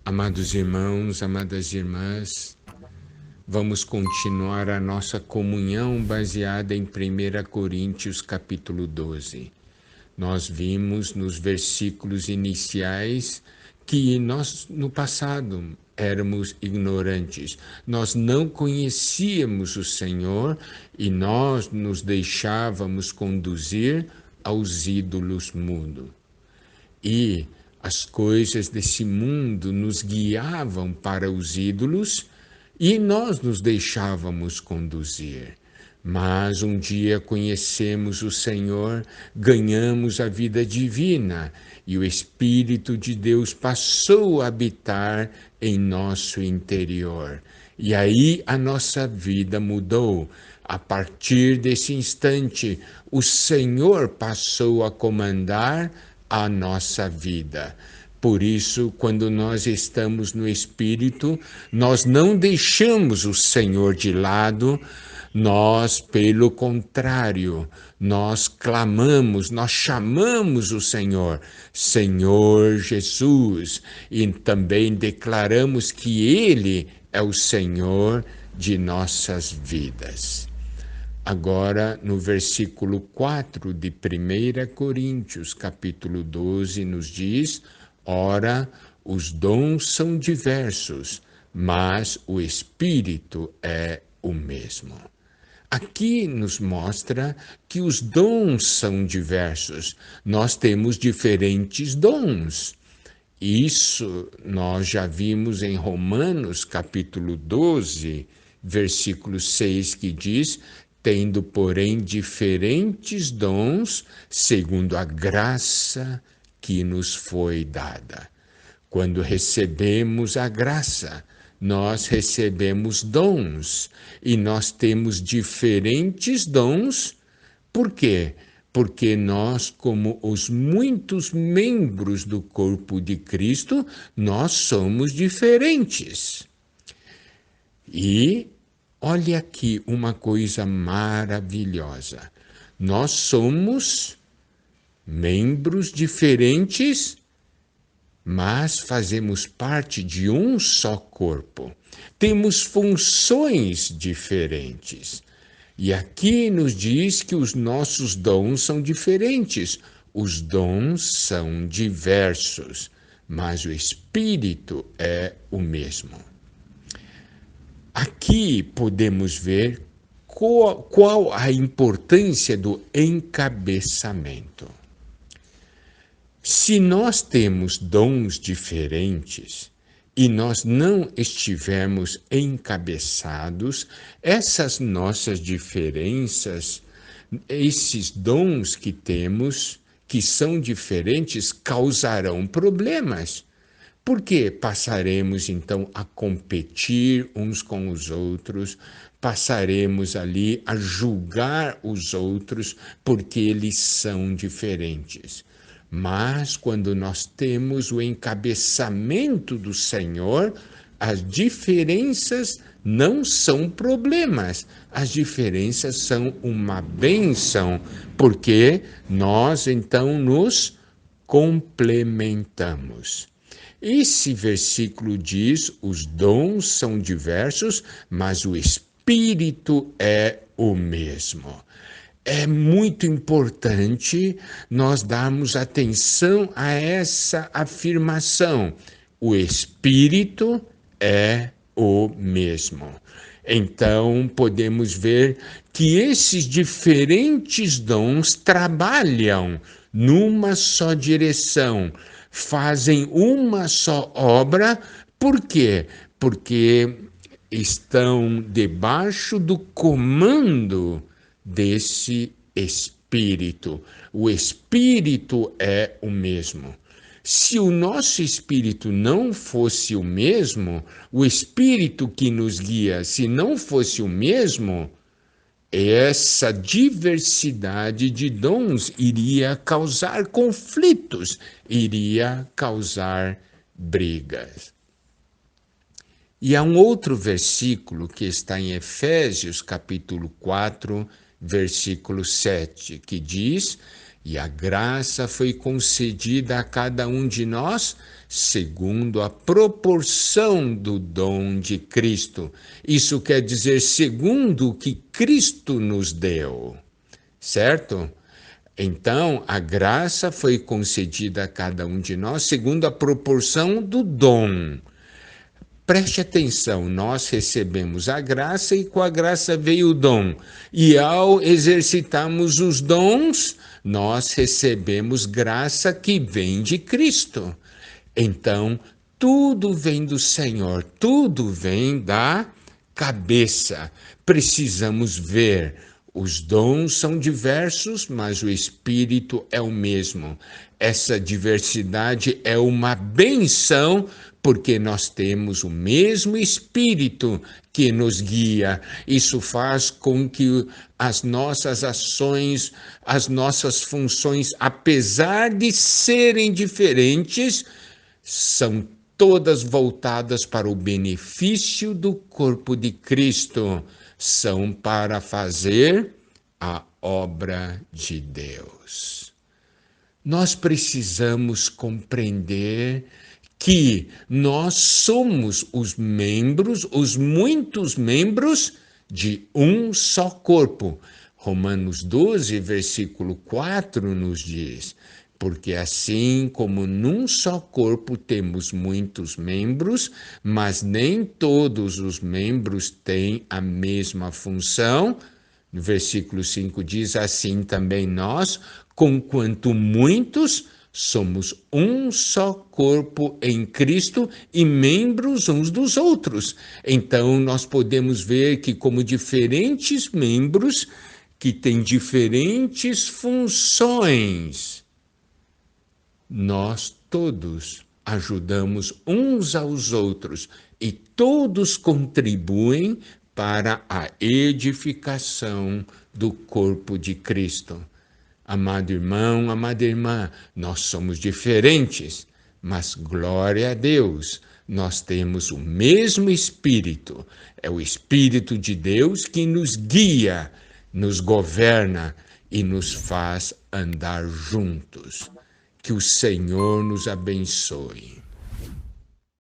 Amados irmãos, amadas irmãs, vamos continuar a nossa comunhão baseada em 1 Coríntios capítulo 12. Nós vimos nos versículos iniciais que nós, no passado, éramos ignorantes. Nós não conhecíamos o Senhor e nós nos deixávamos conduzir aos ídolos mudos. E as coisas desse mundo nos guiavam para os ídolos e nós nos deixávamos conduzir. Mas um dia conhecemos o Senhor, ganhamos a vida divina e o Espírito de Deus passou a habitar em nosso interior. E aí a nossa vida mudou. A partir desse instante, o Senhor passou a comandar a nossa vida. Por isso, quando nós estamos no Espírito, nós não deixamos o Senhor de lado, nós, pelo contrário, nós clamamos, nós chamamos o Senhor, Senhor Jesus, e também declaramos que Ele é o Senhor de nossas vidas. Agora, no versículo 4 de 1 Coríntios, capítulo 12, nos diz: ora, os dons são diversos, mas o Espírito é o mesmo. Aqui nos mostra que os dons são diversos. Nós temos diferentes dons. Isso nós já vimos em Romanos, capítulo 12, versículo 6, que diz: tendo, porém, diferentes dons, segundo a graça que nos foi dada. Quando recebemos a graça, nós recebemos dons, e nós temos diferentes dons. Por quê? Porque nós, como os muitos membros do corpo de Cristo, nós somos diferentes. E olha aqui uma coisa maravilhosa. Nós somos membros diferentes, mas fazemos parte de um só corpo. Temos funções diferentes. E aqui nos diz que os nossos dons são diferentes. Os dons são diversos, mas o Espírito é o mesmo. Aqui podemos ver qual a importância do encabeçamento. Se nós temos dons diferentes e nós não estivermos encabeçados, essas nossas diferenças, esses dons que temos, que são diferentes, causarão problemas. Porque passaremos então a competir uns com os outros, passaremos ali a julgar os outros porque eles são diferentes. Mas quando nós temos o encabeçamento do Senhor, as diferenças não são problemas, as diferenças são uma bênção, porque nós então nos complementamos. Esse versículo diz: os dons são diversos, mas o Espírito é o mesmo. É muito importante nós darmos atenção a essa afirmação. O Espírito é o mesmo. Então, podemos ver que esses diferentes dons trabalham numa só direção, fazem uma só obra. Por quê? Porque estão debaixo do comando desse Espírito. O Espírito é o mesmo. Se o nosso espírito não fosse o mesmo, o Espírito que nos guia, se não fosse o mesmo, essa diversidade de dons iria causar conflitos, iria causar brigas. E há um outro versículo que está em Efésios, capítulo 4, versículo 7, que diz: E a graça foi concedida a cada um de nós segundo a proporção do dom de Cristo. Isso quer dizer segundo o que Cristo nos deu, certo? Então, a graça foi concedida a cada um de nós segundo a proporção do dom. Preste atenção, nós recebemos a graça e com a graça veio o dom. E ao exercitarmos os dons, nós recebemos graça que vem de Cristo. Então, tudo vem do Senhor, tudo vem da cabeça. Precisamos ver. Os dons são diversos, mas o Espírito é o mesmo. Essa diversidade é uma benção, porque nós temos o mesmo Espírito que nos guia. Isso faz com que as nossas ações, as nossas funções, apesar de serem diferentes, são todas voltadas para o benefício do corpo de Cristo. São para fazer a obra de Deus. Nós precisamos compreender que nós somos os membros, os muitos membros de um só corpo. Romanos 12, versículo 4 nos diz: porque assim como num só corpo temos muitos membros, mas nem todos os membros têm a mesma função. No versículo 5 diz: assim também nós, conquanto muitos, somos um só corpo em Cristo e membros uns dos outros. Então nós podemos ver que como diferentes membros que têm diferentes funções, nós todos ajudamos uns aos outros e todos contribuem para a edificação do corpo de Cristo. Amado irmão, amada irmã, nós somos diferentes, mas glória a Deus, nós temos o mesmo Espírito. É o Espírito de Deus que nos guia, nos governa e nos faz andar juntos. Que o Senhor nos abençoe.